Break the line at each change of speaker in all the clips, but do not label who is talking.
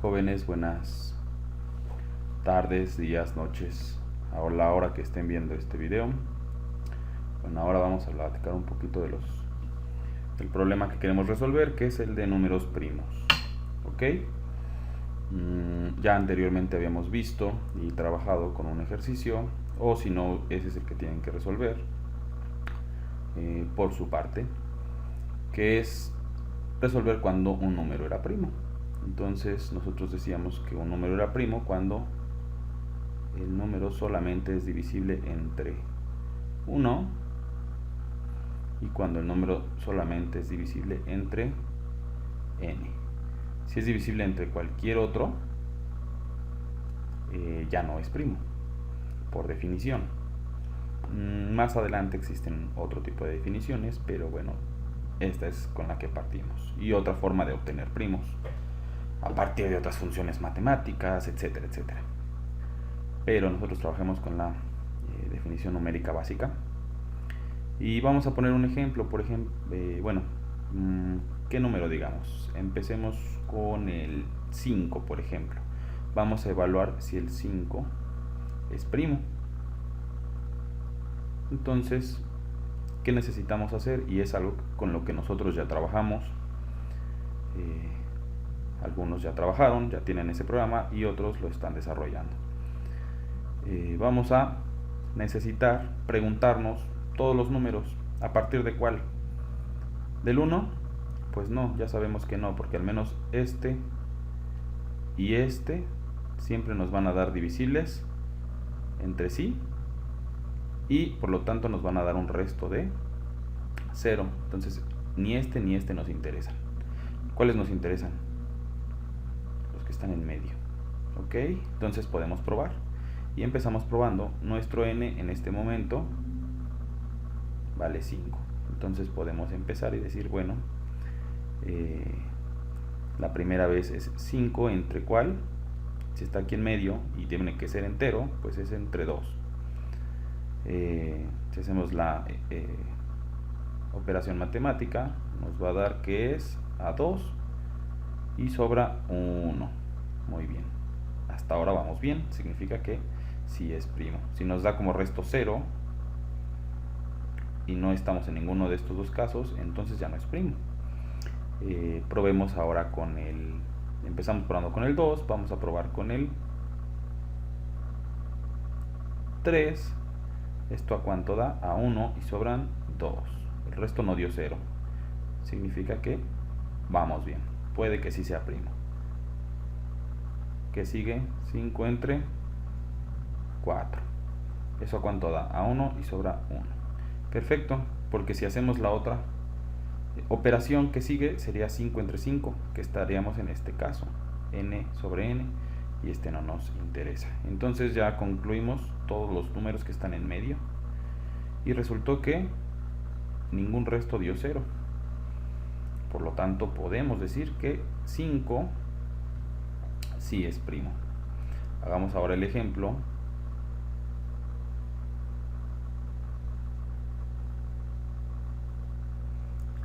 jóvenes, buenas tardes, días, noches, a la hora que estén viendo este video. Bueno, ahora vamos a platicar un poquito del problema que queremos resolver, que es el de números primos. ¿Ok? Ya anteriormente habíamos visto y trabajado con un ejercicio, o si no, ese es el que tienen que resolver por su parte, que es resolver cuando un número era primo. Entonces nosotros decíamos que un número era primo cuando el número solamente es divisible entre 1 y cuando el número solamente es divisible entre n. Si es divisible entre cualquier otro, ya no es primo, por definición. Más adelante existen otro tipo de definiciones, pero bueno, esta es con la que partimos. Y otra forma de obtener primos, a partir de otras funciones matemáticas, etcétera, etcétera. Pero nosotros trabajamos con la definición numérica básica. Y vamos a poner un ejemplo, por ejemplo, ¿qué número digamos? Empecemos con el 5, por ejemplo. Vamos a evaluar si el 5 es primo. Entonces, ¿qué necesitamos hacer? Y es algo con lo que nosotros ya trabajamos. Algunos ya trabajaron, ya tienen ese programa y otros lo están desarrollando. Vamos a necesitar preguntarnos todos los números. ¿A partir de cuál? ¿Del 1? Pues no, ya sabemos que no, porque al menos este y este siempre nos van a dar divisibles entre sí y por lo tanto nos van a dar un resto de 0. Entonces ni este ni este nos interesan. ¿Cuáles nos interesan? Los que están en medio. ¿Ok? Entonces podemos probar. Y empezamos probando. Nuestro n en este momento vale 5. Entonces podemos empezar y decir, bueno, la primera vez es 5 entre cuál. Si está aquí en medio y tiene que ser entero, pues es entre 2. Si hacemos la operación matemática, nos va a dar que es a 2 y sobra 1. Muy bien. Hasta ahora vamos bien. Significa que sí es primo. Si nos da como resto 0 y no estamos en ninguno de estos dos casos, entonces ya no es primo. Probemos ahora con el... Empezamos probando con el 2, vamos a probar con el 3. ¿Esto a cuánto da? A 1 y sobran 2. El resto no dio 0. Significa que vamos bien. Puede que sí sea primo. ¿Qué sigue? 5 entre 4. ¿Eso a cuánto da? A 1 y sobra 1. Perfecto, porque si hacemos la otra operación que sigue sería 5 entre 5, que estaríamos en este caso, n sobre n, y este no nos interesa. Entonces ya concluimos todos los números que están en medio, y resultó que ningún resto dio 0. Por lo tanto, podemos decir que 5 sí es primo. Hagamos ahora el ejemplo.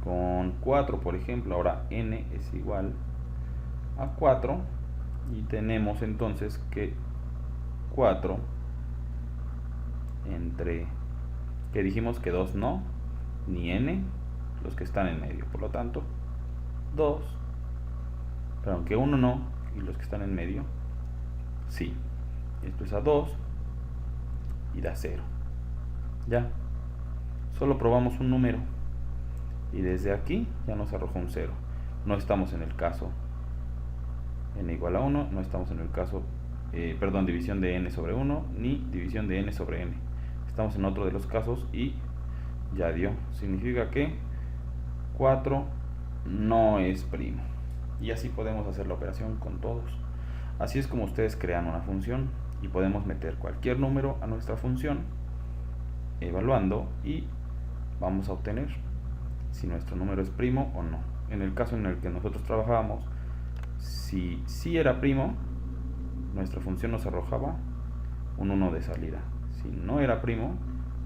Con 4, por ejemplo, ahora n es igual a 4 y tenemos entonces que 4 entre, que dijimos que 2 no, ni n, los que están en medio, por lo tanto 2, pero aunque 1 no, y los que están en medio sí. Esto es a 2 y da 0. Ya, solo probamos un número y desde aquí ya nos arrojó un 0. No estamos en el caso n igual a 1, no estamos en el caso, división de n sobre 1, ni división de n sobre n. Estamos en otro de los casos y ya dio. Significa que 4 no es primo. Y así podemos hacer la operación con todos. Así es como ustedes crean una función y podemos meter cualquier número a nuestra función, evaluando, y vamos a obtener si nuestro número es primo o no. En el caso en el que nosotros trabajábamos, si sí era primo, nuestra función nos arrojaba un 1 de salida. Si no era primo,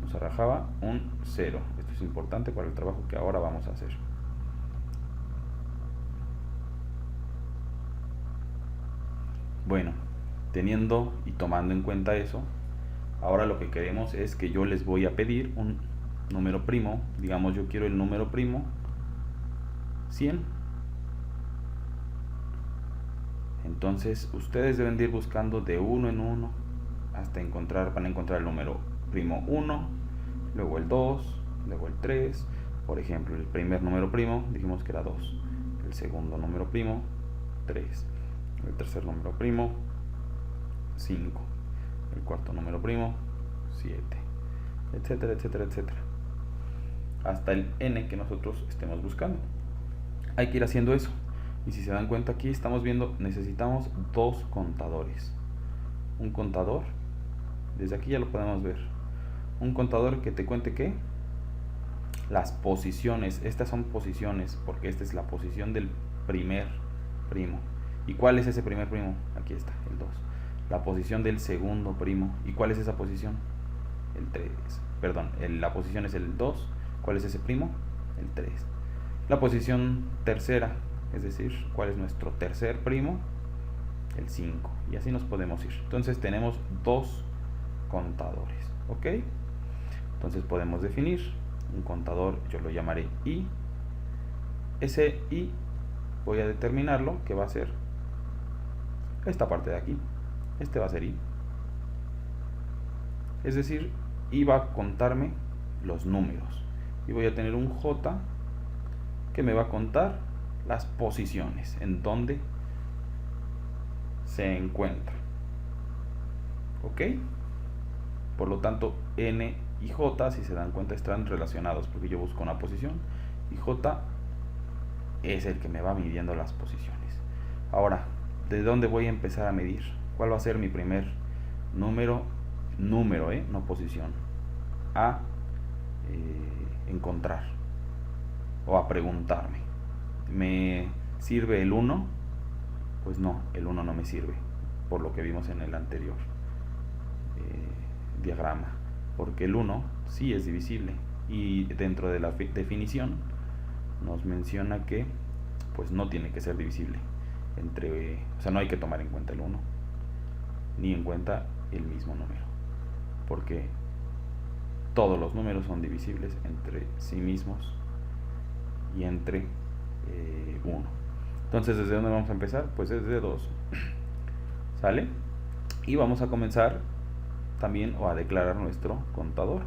nos arrojaba un 0. Esto es importante para el trabajo que ahora vamos a hacer. Bueno, teniendo y tomando en cuenta eso, ahora lo que queremos es que yo les voy a pedir un número primo. Digamos, yo quiero el número primo 100. Entonces ustedes deben de ir buscando de uno en uno hasta van a encontrar el número primo 1, luego el 2, luego el 3. Por ejemplo, el primer número primo dijimos que era 2, el segundo número primo 3, el tercer número primo 5, el cuarto número primo 7, etcétera, etcétera, etcétera, hasta el n que nosotros estemos buscando. Hay que ir haciendo eso. Y si se dan cuenta, aquí estamos viendo, necesitamos dos contadores. Un contador, desde aquí ya lo podemos ver, un contador que te cuente que las posiciones, estas son posiciones, porque esta es la posición del primer primo. ¿Y cuál es ese primer primo? Aquí está, el 2. La posición del segundo primo. ¿Y cuál es esa posición? El 3. Perdón, la posición es el 2. ¿Cuál es ese primo? El 3. La posición tercera, es decir, ¿cuál es nuestro tercer primo? El 5. Y así nos podemos ir. Entonces tenemos dos contadores, ¿ok? Entonces podemos definir un contador, yo lo llamaré I. Ese I voy a determinarlo, que va a ser esta parte de aquí. Este va a ser I. Es decir, I va a contarme los números. Y voy a tener un J que me va a contar las posiciones en donde se encuentra, ¿ok? Por lo tanto, N y J, si se dan cuenta, están relacionados porque yo busco una posición y J es el que me va midiendo las posiciones. Ahora, ¿de dónde voy a empezar a medir? ¿Cuál va a ser mi primer número, no posición, a encontrar o a preguntarme? ¿Me sirve el 1? Pues no, el 1 no me sirve, por lo que vimos en el anterior diagrama, porque el 1 sí es divisible y dentro de la definición nos menciona que pues no tiene que ser divisible o sea, no hay que tomar en cuenta el 1 ni en cuenta el mismo número, porque todos los números son divisibles entre sí mismos y entre 1. Entonces, ¿desde dónde vamos a empezar? Pues desde 2. ¿Sale? Y vamos a comenzar también a declarar nuestro contador.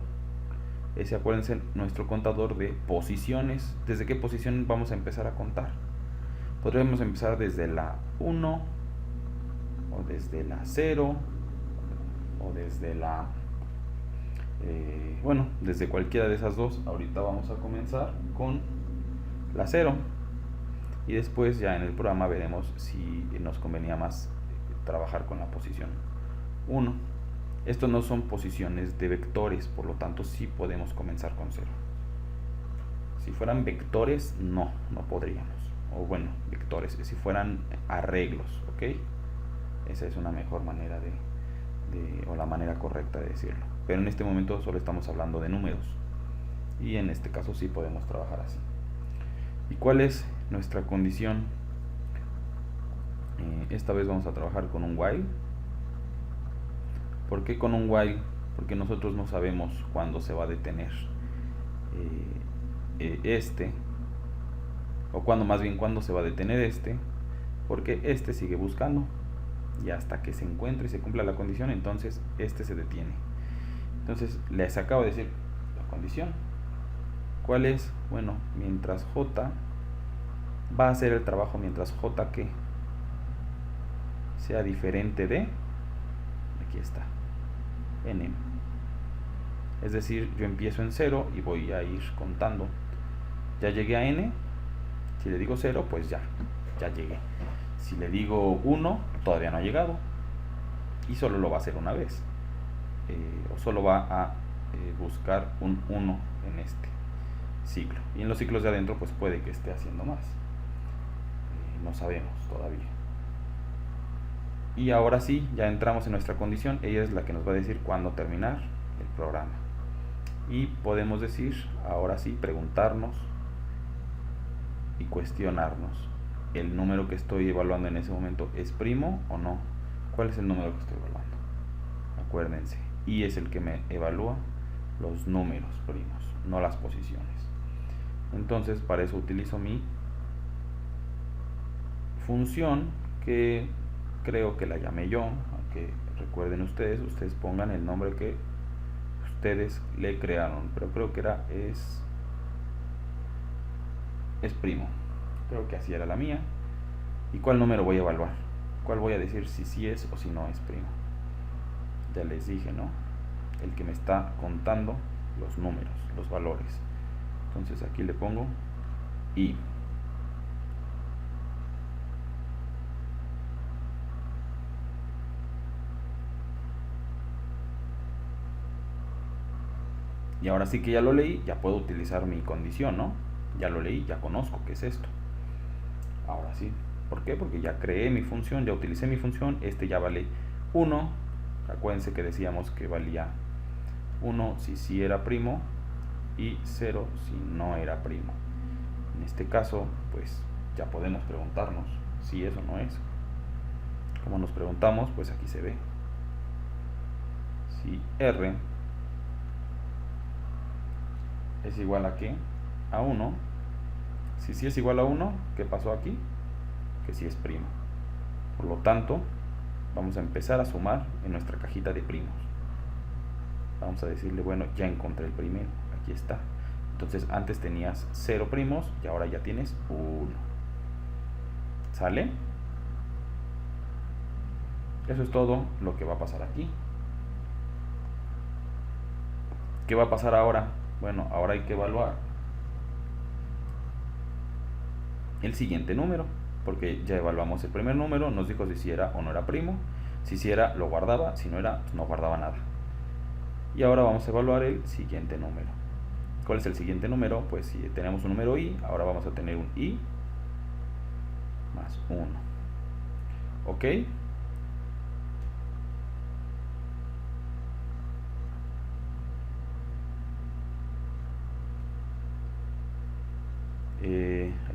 Acuérdense, nuestro contador de posiciones. ¿Desde qué posición vamos a empezar a contar? Podríamos empezar desde la 1, o desde la 0, o desde la... bueno, desde cualquiera de esas dos. Ahorita vamos a comenzar con la 0. Y después ya en el programa veremos si nos convenía más trabajar con la posición 1. Estos no son posiciones de vectores, por lo tanto sí podemos comenzar con 0. Si fueran vectores, no podríamos. O bueno, vectores, si fueran arreglos, ¿ok? Esa es una mejor manera o la manera correcta de decirlo. Pero en este momento solo estamos hablando de números. Y en este caso sí podemos trabajar así. ¿Y cuál es nuestra condición? Esta vez vamos a trabajar con un while. ¿Por qué con un while? Porque nosotros no sabemos cuándo se va a detener o cuándo se va a detener porque este sigue buscando y hasta que se encuentre y se cumpla la condición, entonces se detiene. Entonces les acabo de decir la condición. ¿Cuál es? Bueno, mientras J va a hacer el trabajo, mientras J que sea diferente de, aquí está, N. Es decir, yo empiezo en 0 y voy a ir contando. Ya llegué a N. Si le digo 0, pues ya llegué. Si le digo 1, todavía no ha llegado. Y solo lo va a hacer una vez. O solo va a buscar un 1 en este ciclo. Y en los ciclos de adentro pues puede que esté haciendo más. No sabemos todavía. Y ahora sí, ya entramos en nuestra condición. Ella es la que nos va a decir cuándo terminar el programa. Y podemos decir, ahora sí, preguntarnos y cuestionarnos. ¿El número que estoy evaluando en ese momento es primo o no? ¿Cuál es el número que estoy evaluando? Acuérdense, y es el que me evalúa los números primos, no las posiciones. Entonces para eso utilizo mi función, que creo que la llamé yo, aunque recuerden ustedes pongan el nombre que ustedes le crearon, pero creo que es primo, creo que así era la mía. ¿Y cuál número voy a evaluar? ¿Cuál voy a decir si sí es o si no es primo? Ya les dije, ¿no? El que me está contando los números, los valores. Entonces aquí le pongo i. Y ahora sí que ya lo leí, ya puedo utilizar mi condición, ¿no? Ya lo leí, ya conozco qué es esto. Ahora sí. ¿Por qué? Porque ya creé mi función, ya utilicé mi función. Este ya vale 1. Acuérdense que decíamos que valía 1 si sí era primo y 0 si no era primo. En este caso, pues ya podemos preguntarnos si eso no es. Como nos preguntamos, pues aquí se ve. Si R es igual a ¿qué? A 1. Si sí es igual a 1, ¿qué pasó aquí? Que sí es primo. Por lo tanto, vamos a empezar a sumar en nuestra cajita de primos. Vamos a decirle, bueno, ya encontré el primero, aquí está. Entonces antes tenías 0 primos y ahora ya tienes 1. ¿Sale? Eso es todo lo que va a pasar aquí. ¿Qué va a pasar ahora? Bueno, ahora hay que evaluar el siguiente número, porque ya evaluamos el primer número, nos dijo si sí era o no era primo. Si sí era, lo guardaba, si no era, pues no guardaba nada. Y ahora vamos a evaluar el siguiente número. ¿Cuál es el siguiente número? Pues si tenemos un número i, ahora vamos a tener un i más 1. ¿Ok?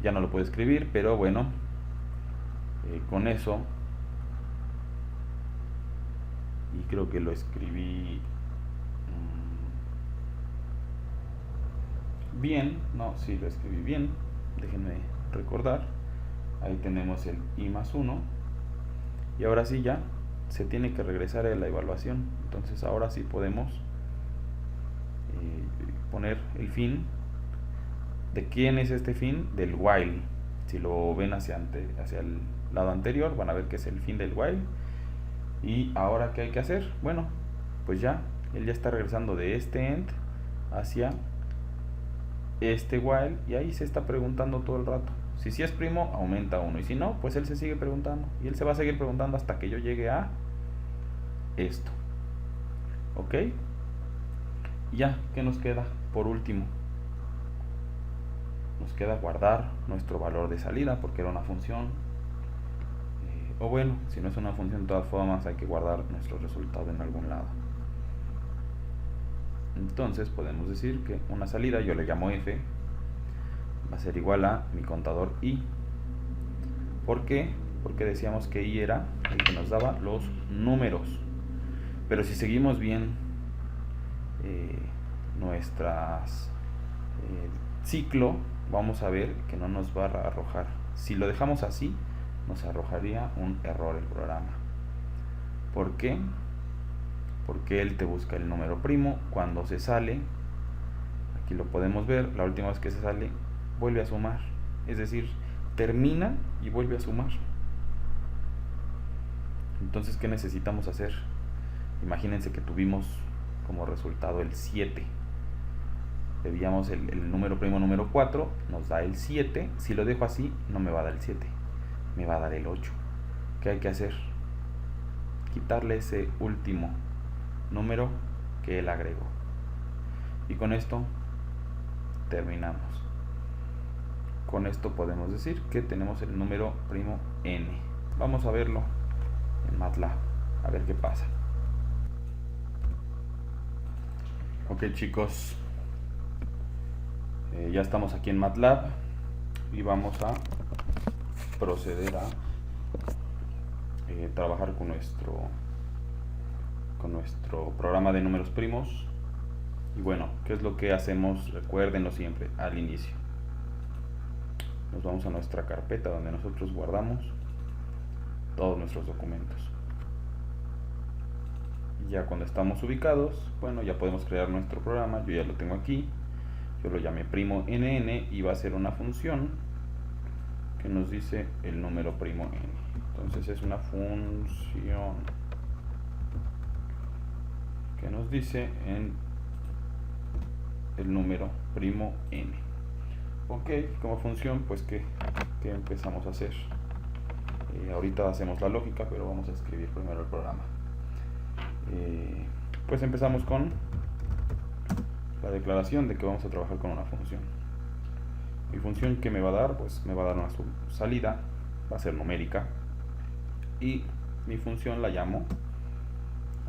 Ya no lo puedo escribir, pero bueno, con eso, y creo que lo escribí bien, no, sí lo escribí bien, déjenme recordar. Ahí tenemos el i más 1, y ahora sí ya se tiene que regresar a la evaluación. Entonces ahora sí podemos poner el fin. ¿De quién es este fin? Del while. Si lo ven hacia el lado anterior, van a ver que es el fin del while. Y ahora, ¿qué hay que hacer? Bueno, pues ya, él ya está regresando de este end hacia este while, y ahí se está preguntando todo el rato. Si sí es primo, aumenta 1, y si no, pues él se sigue preguntando, y él se va a seguir preguntando hasta que yo llegue a esto. ¿Ok? Ya, ¿qué nos queda? Por último, nos queda guardar nuestro valor de salida, porque era una función. O bueno, si no es una función, de todas formas hay que guardar nuestro resultado en algún lado. Entonces podemos decir que una salida, yo le llamo f, va a ser igual a mi contador i. ¿Por qué? Porque decíamos que i era el que nos daba los números. Pero si seguimos bien nuestras ciclo, vamos a ver que no nos va a arrojar. Si lo dejamos así, nos arrojaría un error el programa. ¿Por qué? Porque él te busca el número primo. Cuando se sale, aquí lo podemos ver, la última vez que se sale, vuelve a sumar. Es decir, termina y vuelve a sumar. Entonces, ¿qué necesitamos hacer? Imagínense que tuvimos como resultado el 7. Pedíamos el número primo número 4, nos da el 7. Si lo dejo así, no me va a dar el 7, me va a dar el 8. ¿Qué hay que hacer? Quitarle ese último número que él agregó. Y con esto terminamos. Con esto podemos decir que tenemos el número primo n. Vamos a verlo en MATLAB, a ver qué pasa. Ok, chicos, ya estamos aquí en MATLAB y vamos a proceder a trabajar con nuestro programa de números primos. Y bueno, ¿qué es lo que hacemos? Recuérdenlo siempre al inicio. Nos vamos a nuestra carpeta donde nosotros guardamos todos nuestros documentos. Y ya cuando estamos ubicados, bueno, ya podemos crear nuestro programa. Yo ya lo tengo aquí. Yo lo llamé primo nn y va a ser una función que nos dice el número primo n. Entonces es una función que nos dice en el número primo n. Ok, como función, pues ¿qué empezamos a hacer? Ahorita hacemos la lógica, pero vamos a escribir primero el programa. Pues empezamos con la declaración de que vamos a trabajar con una función. Mi función que me va a dar, pues me va a dar una salida, va a ser numérica, y mi función la llamo,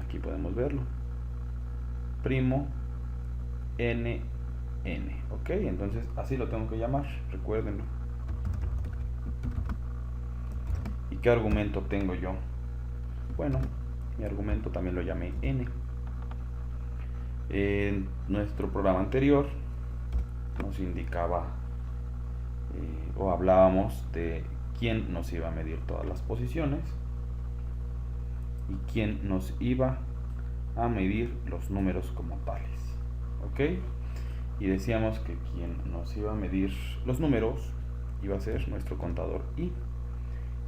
aquí podemos verlo, primo nn. Ok, entonces así lo tengo que llamar, recuérdenlo. ¿Y qué argumento tengo yo? Bueno, mi argumento también lo llamé n. En nuestro programa anterior nos indicaba o hablábamos de quién nos iba a medir todas las posiciones y quién nos iba a medir los números como tales. Ok, y decíamos que quien nos iba a medir los números iba a ser nuestro contador i.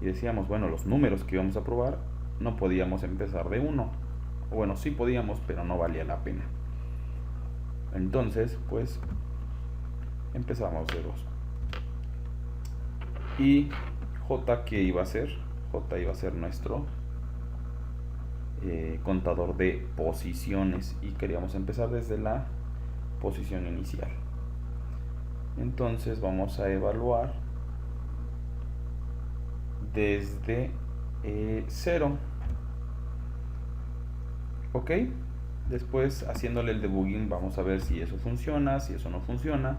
Y decíamos, bueno, los números que íbamos a probar no podíamos empezar de 1. O bueno, sí podíamos, pero no valía la pena. Entonces, pues, empezamos de 2. Y J, ¿qué iba a ser? J iba a ser nuestro contador de posiciones. Y queríamos empezar desde la posición inicial. Entonces vamos a evaluar desde 0. Ok, después haciéndole el debugging vamos a ver si eso funciona, si eso no funciona,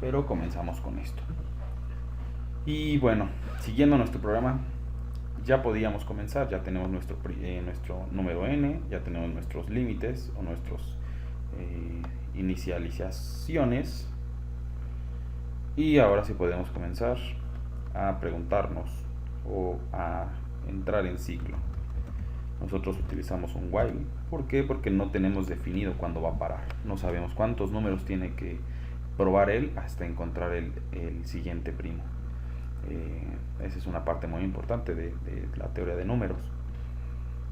pero comenzamos con esto. Y bueno, siguiendo nuestro programa, ya podíamos comenzar. Ya tenemos nuestro número n, ya tenemos nuestros límites o nuestros inicializaciones, y ahora sí podemos comenzar a preguntarnos o a entrar en ciclo. Nosotros utilizamos un while. ¿Por qué? Porque no tenemos definido cuándo va a parar. No sabemos cuántos números tiene que probar él hasta encontrar el siguiente primo. Esa es una parte muy importante de la teoría de números.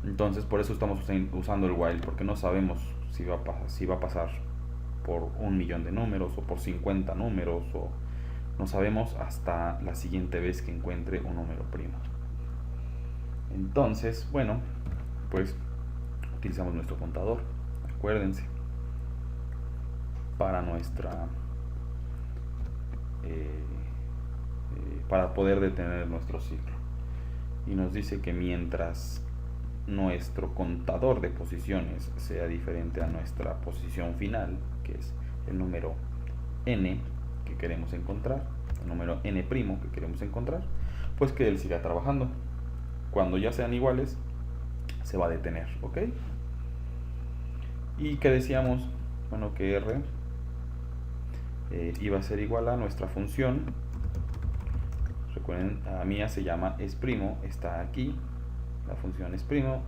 Entonces por eso estamos usando el while, porque no sabemos si va a pasar por 1.000.000 de números o por 50 números, o no sabemos hasta la siguiente vez que encuentre un número primo. Entonces, bueno, pues utilizamos nuestro contador, acuérdense, para para poder detener nuestro ciclo. Y nos dice que mientras nuestro contador de posiciones sea diferente a nuestra posición final, que es el número n que queremos encontrar, el número n' que queremos encontrar, pues que él siga trabajando. Cuando ya sean iguales, se va a detener. ¿Ok? Y que decíamos, bueno, que r iba a ser igual a nuestra función. Recuerden, la mía se llama es primo, está aquí, la función es primo,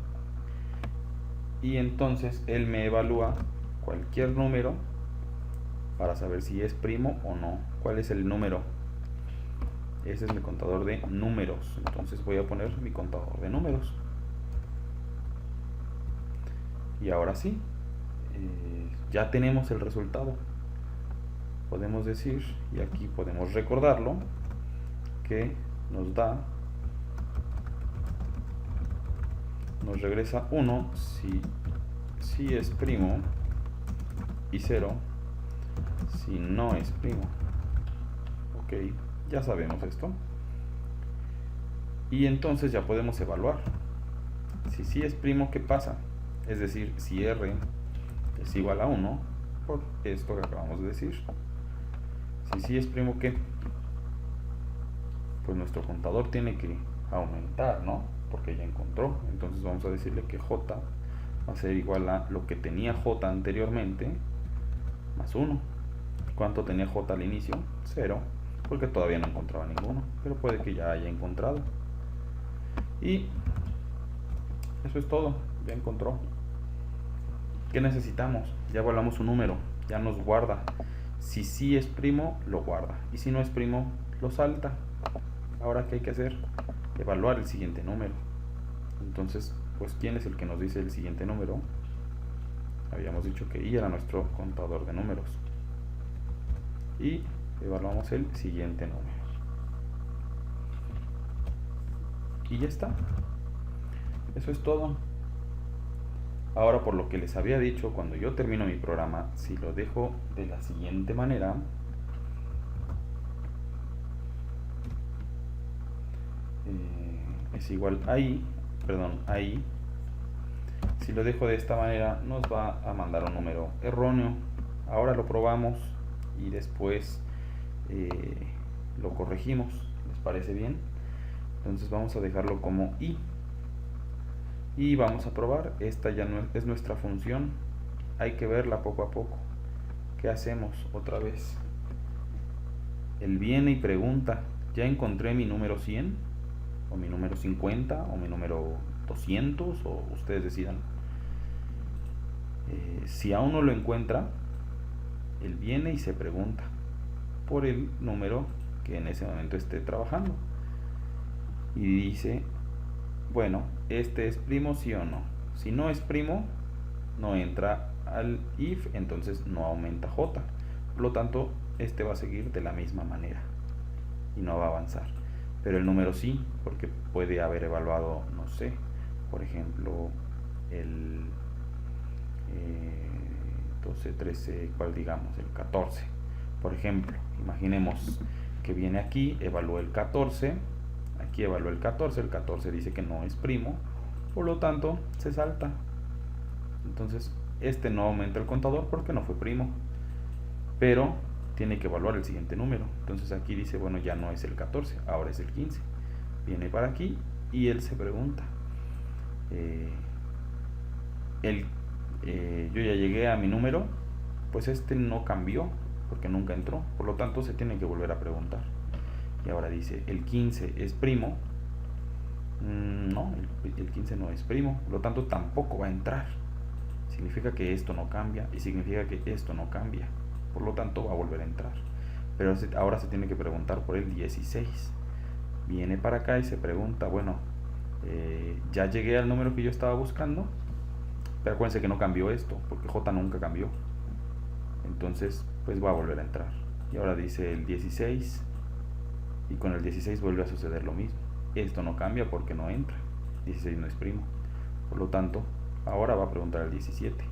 y entonces él me evalúa cualquier número para saber si es primo o no. ¿Cuál es el número? Ese es mi contador de números. Entonces voy a poner mi contador de números. Y ahora sí, ya tenemos el resultado. Podemos decir, y aquí podemos recordarlo, que nos regresa 1 si es primo, y 0 si no es primo. Ok, ya sabemos esto. Y entonces ya podemos evaluar. Si sí es primo, ¿qué pasa? Es decir, si r es igual a 1, por esto que acabamos de decir. Si sí es primo, ¿qué? Pues nuestro contador tiene que aumentar, ¿no? Porque ya encontró. Entonces vamos a decirle que J va a ser igual a lo que tenía J anteriormente más 1. ¿Cuánto tenía J al inicio? 0, porque todavía no encontraba ninguno, pero puede que ya haya encontrado. Y eso es todo, ya encontró. ¿Qué necesitamos? Ya evaluamos un número, ya nos guarda. Si sí es primo, lo guarda, y si no es primo, lo salta. Ahora, ¿qué hay que hacer? Evaluar el siguiente número. Entonces, pues, ¿quién es el que nos dice el siguiente número? Habíamos dicho que I era nuestro contador de números. Y evaluamos el siguiente número. Y ya está. Eso es todo. Ahora, por lo que les había dicho, cuando yo termino mi programa, si lo dejo de la siguiente manera, es igual ahí, si lo dejo de esta manera nos va a mandar un número erróneo. Ahora lo probamos y después lo corregimos. ¿Les parece bien? Entonces vamos a dejarlo como i y vamos a probar. Esta ya no es nuestra función, hay que verla poco a poco. ¿Qué hacemos? Otra vez él viene y pregunta: ya encontré mi número 100 o mi número 50 o mi número 200, o ustedes decidan. Si aún no lo encuentra, él viene y se pregunta por el número que en ese momento esté trabajando y dice: bueno, ¿este es primo, sí o no? Si no es primo, no entra al if, entonces no aumenta J. Por lo tanto, este va a seguir de la misma manera y no va a avanzar. Pero el número sí, porque puede haber evaluado, no sé, por ejemplo, el 12, 13, ¿cuál digamos? El 14. Por ejemplo, imaginemos que viene aquí, evaluó el 14, aquí evaluó el 14 dice que no es primo, por lo tanto se salta. Entonces este no aumenta el contador porque no fue primo, pero tiene que evaluar el siguiente número. Entonces aquí dice: bueno, ya no es el 14, ahora es el 15. Viene para aquí y él se pregunta: yo ya llegué a mi número, pues este no cambió porque nunca entró, por lo tanto se tiene que volver a preguntar. Y ahora dice: ¿el 15 es primo? No, el 15 no es primo, por lo tanto tampoco va a entrar. Significa que esto no cambia y significa que esto no cambia, por lo tanto va a volver a entrar. Pero ahora se tiene que preguntar por el 16. Viene para acá y se pregunta: bueno, ya llegué al número que yo estaba buscando, pero acuérdense que no cambió esto, porque J nunca cambió. Entonces, pues va a volver a entrar. Y ahora dice el 16, y con el 16 vuelve a suceder lo mismo. Esto no cambia porque no entra. 16 no es primo. Por lo tanto, ahora va a preguntar el 17.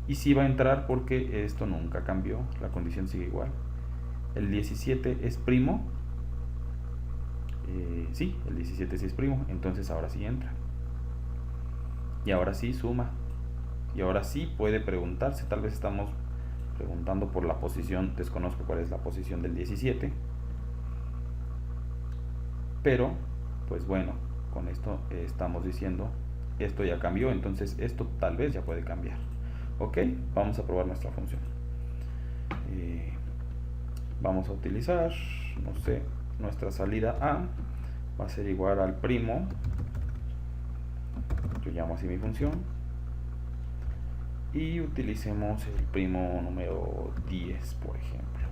Y sí va a entrar porque esto nunca cambió, la condición sigue igual. ¿El 17 es primo? Sí, el 17 sí es primo, entonces ahora sí entra. Y ahora sí suma. Y ahora sí puede preguntarse. Tal vez estamos preguntando por la posición, desconozco cuál es la posición del 17. Pero, pues bueno, con esto estamos diciendo: esto ya cambió, entonces esto tal vez ya puede cambiar. Ok, vamos a probar nuestra función. Vamos a utilizar, no sé, nuestra salida A va a ser igual al primo. Yo llamo así mi función. Y utilicemos el primo número 10, por ejemplo.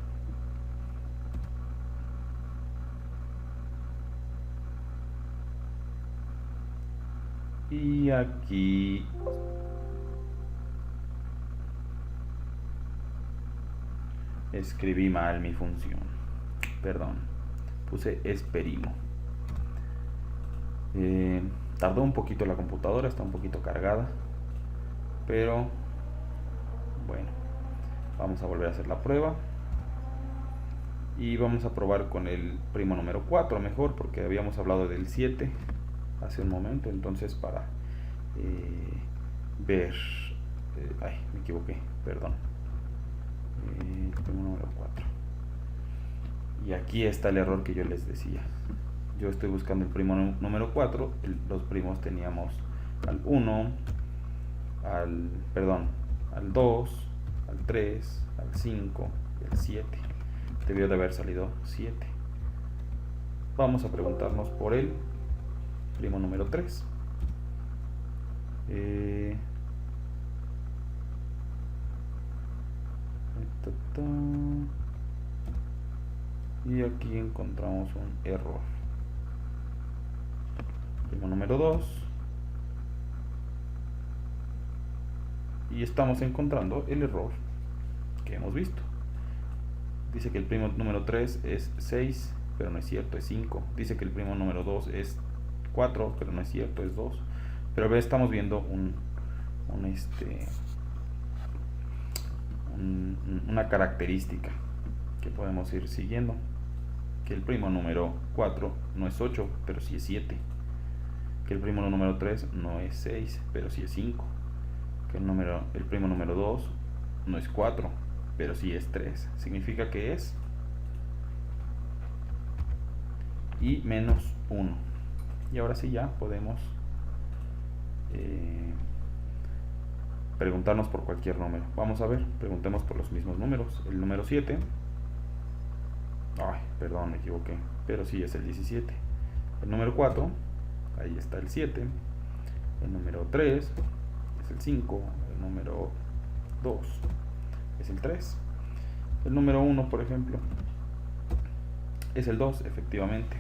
Y aquí escribí mal mi función. Perdón, puse esperimo. Tardó un poquito la computadora, está un poquito cargada, pero bueno, vamos a volver a hacer la prueba y vamos a probar con el primo número 4 mejor, porque habíamos hablado del 7 hace un momento. Entonces, para ver, me equivoqué, perdón, primo número 4, y aquí está el error que yo les decía. yo estoy buscando el primo número 4, los primos teníamos al 1, al 2, al 3, al 5 y al 7. Debió de haber salido 7. Vamos a preguntarnos por el primo número 3. Y aquí encontramos un error. Primo número 2. Y estamos encontrando el error que hemos visto. Dice que el primo número 3 es 6, pero no es cierto, es 5. Dice que el primo número 2 es 4, pero no es cierto, es 2. Pero estamos viendo una característica que podemos ir siguiendo, que el primo número 4 no es 8, pero sí es 7, que el primo número 3 no es 6, pero sí es 5, que el primo número 2 no es 4, pero sí es 3, significa que es y menos 1. Y ahora sí ya podemos preguntarnos por cualquier número. Vamos a ver, preguntemos por los mismos números. El número 7, me equivoqué, pero sí es el 17. El número 4, ahí está el 7. El número 3 es el 5. El número 2 es el 3. El número 1, por ejemplo, es el 2, efectivamente.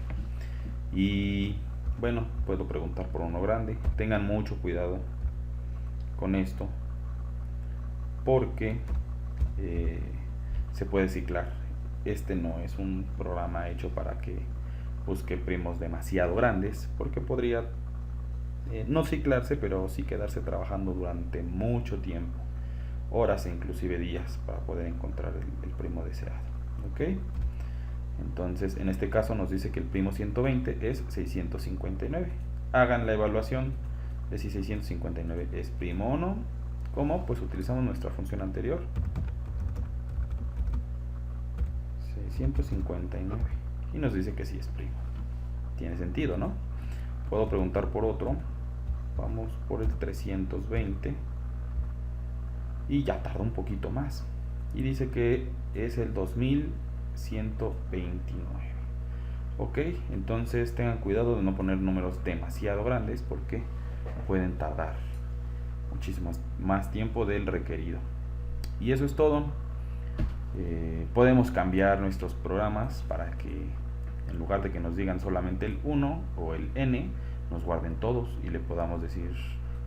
Y bueno, puedo preguntar por uno grande. Tengan mucho cuidado con esto, porque se puede ciclar. Este no es un programa hecho para que busque primos demasiado grandes, porque podría no ciclarse, pero sí quedarse trabajando durante mucho tiempo, horas e inclusive días, para poder encontrar el primo deseado. ¿Ok? Entonces, en este caso nos dice que el primo 120 es 659. Hagan la evaluación de si 659 es primo o no. ¿Cómo? Pues utilizamos nuestra función anterior. 659. Y nos dice que sí es primo. Tiene sentido, ¿no? Puedo preguntar por otro. Vamos por el 320. Y ya tarda un poquito más. Y dice que es el 2129. Ok, entonces tengan cuidado de no poner números demasiado grandes, porque pueden tardar muchísimo más tiempo del requerido. Y eso es todo. Podemos cambiar nuestros programas para que en lugar de que nos digan solamente el 1 o el n, nos guarden todos y le podamos decir: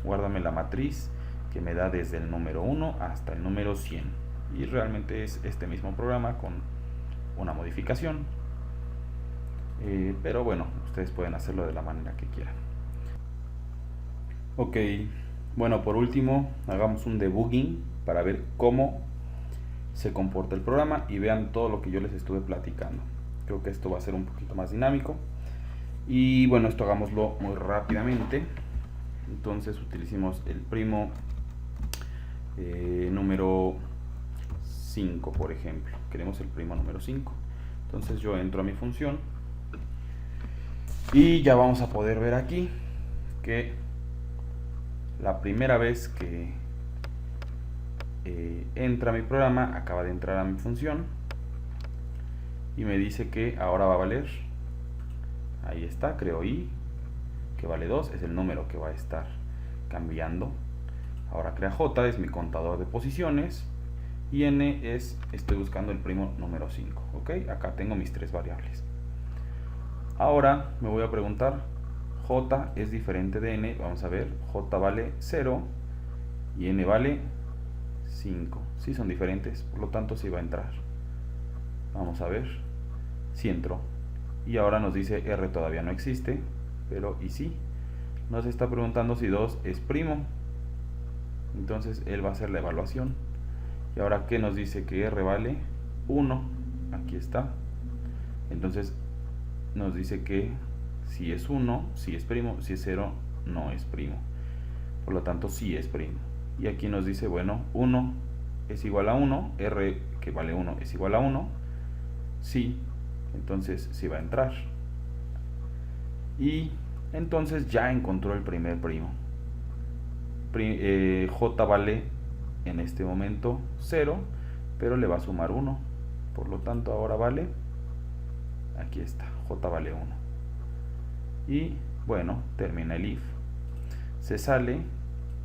guárdame la matriz que me da desde el número 1 hasta el número 100. Y realmente es este mismo programa con una modificación, pero bueno, ustedes pueden hacerlo de la manera que quieran. Ok, bueno, por último hagamos un debugging para ver cómo se comporta el programa y vean todo lo que yo les estuve platicando. Creo que esto va a ser un poquito más dinámico. Y bueno, esto hagámoslo muy rápidamente. Entonces utilicemos el primo número 5, por ejemplo. Queremos el primo número 5. Entonces yo entro a mi función y ya vamos a poder ver aquí que la primera vez que entra mi programa, acaba de entrar a mi función y me dice que ahora va a valer, ahí está, creo I, que vale 2, es el número que va a estar cambiando. Ahora crea J, es mi contador de posiciones, y N es, estoy buscando el primo número 5. Ok, acá tengo mis tres variables. Ahora me voy a preguntar, J es diferente de N, vamos a ver, J vale 0 y N vale 5. Sí son diferentes, por lo tanto sí va a entrar. Vamos a ver si entró. Y ahora nos dice R todavía no existe, pero y sí. Nos está preguntando si 2 es primo. Entonces él va a hacer la evaluación. Y ahora que nos dice que R vale 1. Aquí está. Entonces nos dice que si es 1, sí es primo. Si es 0, no es primo. Por lo tanto sí es primo. Y aquí nos dice, bueno, 1 es igual a 1. R que vale 1 es igual a 1. Sí. Entonces sí va a entrar. Y entonces ya encontró el primer primo. J vale en este momento 0, pero le va a sumar 1. Por lo tanto ahora vale, aquí está, J vale 1. Y bueno, termina el if. Se sale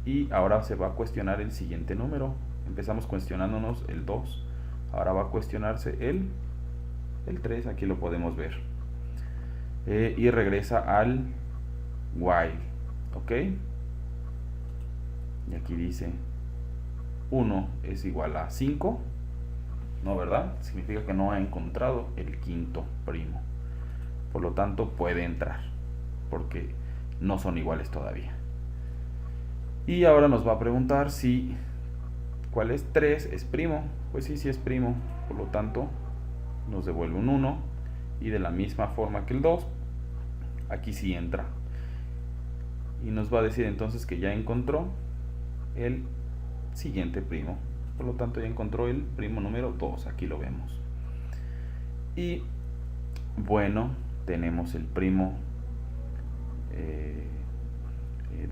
y ahora se va a cuestionar el siguiente número. Empezamos cuestionándonos el 2. Ahora va a cuestionarse el 3, aquí lo podemos ver. Y regresa al while, ¿ok? Y aquí dice 1 es igual a 5. No, ¿verdad? Significa que no ha encontrado el quinto primo. Por lo tanto puede entrar, porque no son iguales todavía. Y ahora nos va a preguntar si ¿cuál es? 3 es primo. Pues sí, sí es primo. Por lo tanto nos devuelve un 1. Y de la misma forma que el 2, aquí sí entra. Y nos va a decir entonces que ya encontró el siguiente primo. Por lo tanto ya encontró el primo número 2. Aquí lo vemos. Y bueno, tenemos el primo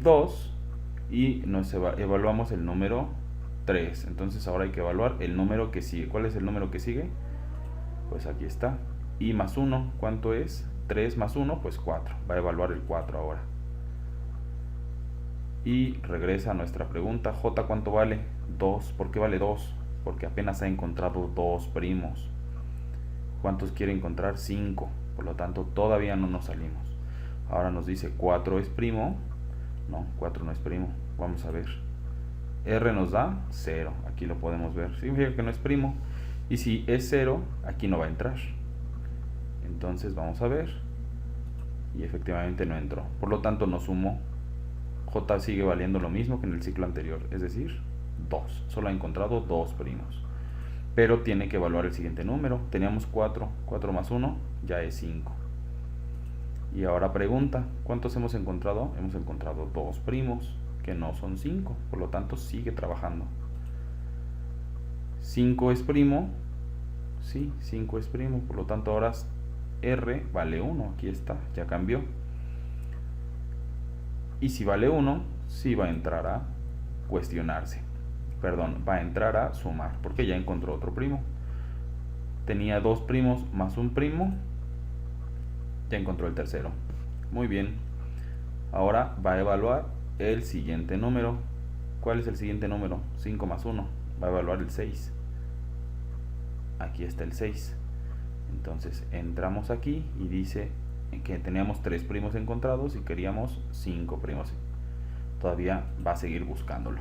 2 y nos evaluamos el número 3. Entonces ahora hay que evaluar el número que sigue. ¿Cuál es el número que sigue? Pues aquí está. Y más 1, ¿cuánto es? 3 más 1, pues 4. Va a evaluar el 4 ahora. Y regresa a nuestra pregunta. J, ¿cuánto vale? 2. ¿Por qué vale 2? Porque apenas ha encontrado 2 primos. ¿Cuántos quiere encontrar? 5. Por lo tanto, todavía no nos salimos. Ahora nos dice 4 es primo. No, 4 no es primo. Vamos a ver. R nos da 0. Aquí lo podemos ver. Significa que no es primo. Y si es 0, aquí no va a entrar. Entonces vamos a ver. Y efectivamente no entró. Por lo tanto no sumó. J sigue valiendo lo mismo que en el ciclo anterior. Es decir, 2. Solo ha encontrado 2 primos. Pero tiene que evaluar el siguiente número. Teníamos 4. 4 más 1 ya es 5. Y ahora pregunta, ¿cuántos hemos encontrado? Hemos encontrado 2 primos, que no son 5. Por lo tanto, sigue trabajando. 5 es primo. Sí, 5 es primo. Por lo tanto, ahora R vale 1. Aquí está, ya cambió. Y si vale 1, sí va a entrar a cuestionarse. Perdón, va a entrar a sumar, porque ya encontró otro primo. Tenía 2 primos más un primo. Ya encontró el tercero. Muy bien. Ahora va a evaluar el siguiente número. ¿Cuál es el siguiente número? 5 más 1. Va a evaluar el 6. Aquí está el 6. Entonces entramos aquí y dice que teníamos 3 primos encontrados y queríamos 5 primos. Todavía va a seguir buscándolo.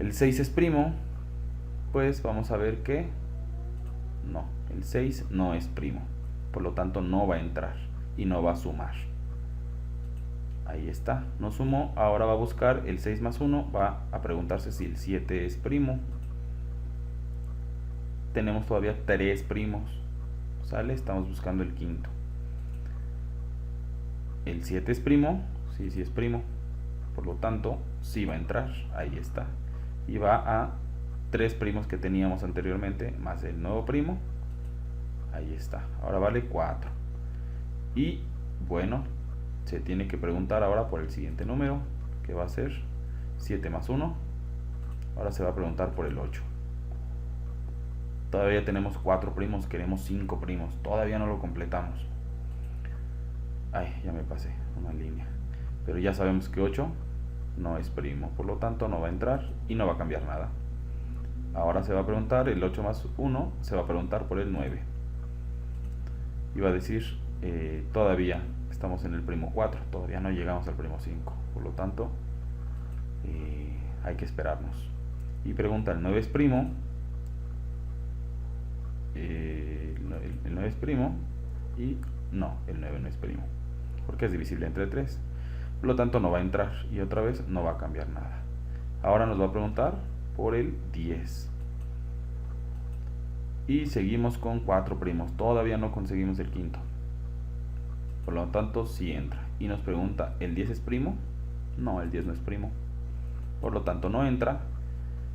El 6 es primo. Pues vamos a ver que no, el 6 no es primo. Por lo tanto no va a entrar y no va a sumar. Ahí está, no sumó. Ahora va a buscar el 6 más 1. Va a preguntarse si el 7 es primo. Tenemos todavía 3 primos. ¿Sale? Estamos buscando el quinto. El 7 es primo. Sí, sí es primo. Por lo tanto, sí va a entrar. Ahí está. Y va a 3 primos que teníamos anteriormente, más el nuevo primo. Ahí está. Ahora vale 4. Y bueno, se tiene que preguntar ahora por el siguiente número, que va a ser 7 más 1. Ahora se va a preguntar por el 8. Todavía tenemos 4 primos, queremos 5 primos. Todavía no lo completamos. Ay, ya me pasé una línea. Pero ya sabemos que 8 no es primo. Por lo tanto no va a entrar y no va a cambiar nada. Ahora se va a preguntar el 8 más 1. Se va a preguntar por el 9. Y va a decir, todavía estamos en el primo 4. Todavía no llegamos al primo 5. Por lo tanto, hay que esperarnos. Y pregunta, ¿el 9 es primo? El 9 es primo. Y no, el 9 no es primo. Porque es divisible entre 3. Por lo tanto no va a entrar. Y otra vez no va a cambiar nada. Ahora nos va a preguntar por el 10. Y seguimos con 4 primos. Todavía no conseguimos el quinto. Por lo tanto sí entra. Y nos pregunta, ¿el 10 es primo? No, el 10 no es primo. Por lo tanto no entra.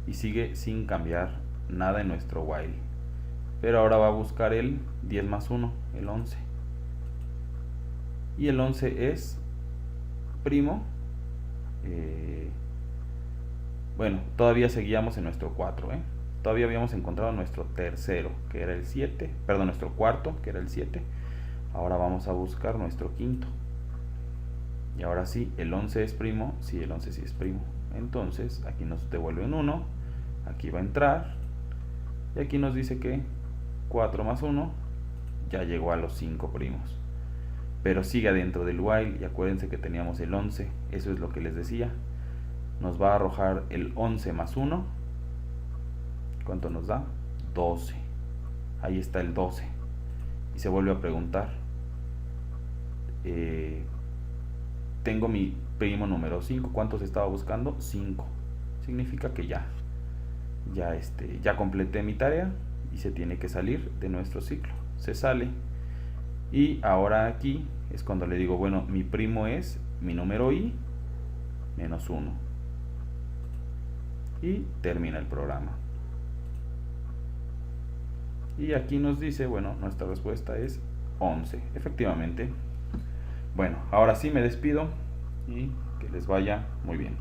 Y sigue sin cambiar nada en nuestro while. Pero ahora va a buscar el 10 más 1, el 11. y el 11 es primo. Bueno, todavía seguíamos en nuestro 4, todavía habíamos encontrado nuestro tercero, que era el 7, perdón, nuestro cuarto, que era el 7. Ahora vamos a buscar nuestro quinto. Y ahora sí, el 11 es primo, sí, el 11 sí es primo. Entonces, aquí nos devuelve un 1, aquí va a entrar, y aquí nos dice que 4 más 1 ya llegó a los 5 primos. Pero sigue dentro del while, y acuérdense que teníamos el 11, eso es lo que les decía. Nos va a arrojar el 11 más 1. ¿Cuánto nos da? 12. Ahí está el 12. Y se vuelve a preguntar. Tengo mi primo número 5. ¿Cuántos estaba buscando? 5. Significa que ya completé mi tarea y se tiene que salir de nuestro ciclo. Se sale. Y ahora aquí es cuando le digo, bueno, mi primo es mi número i menos 1. Y termina el programa. Y aquí nos dice, bueno, nuestra respuesta es 11, efectivamente. Bueno, ahora sí me despido y que les vaya muy bien.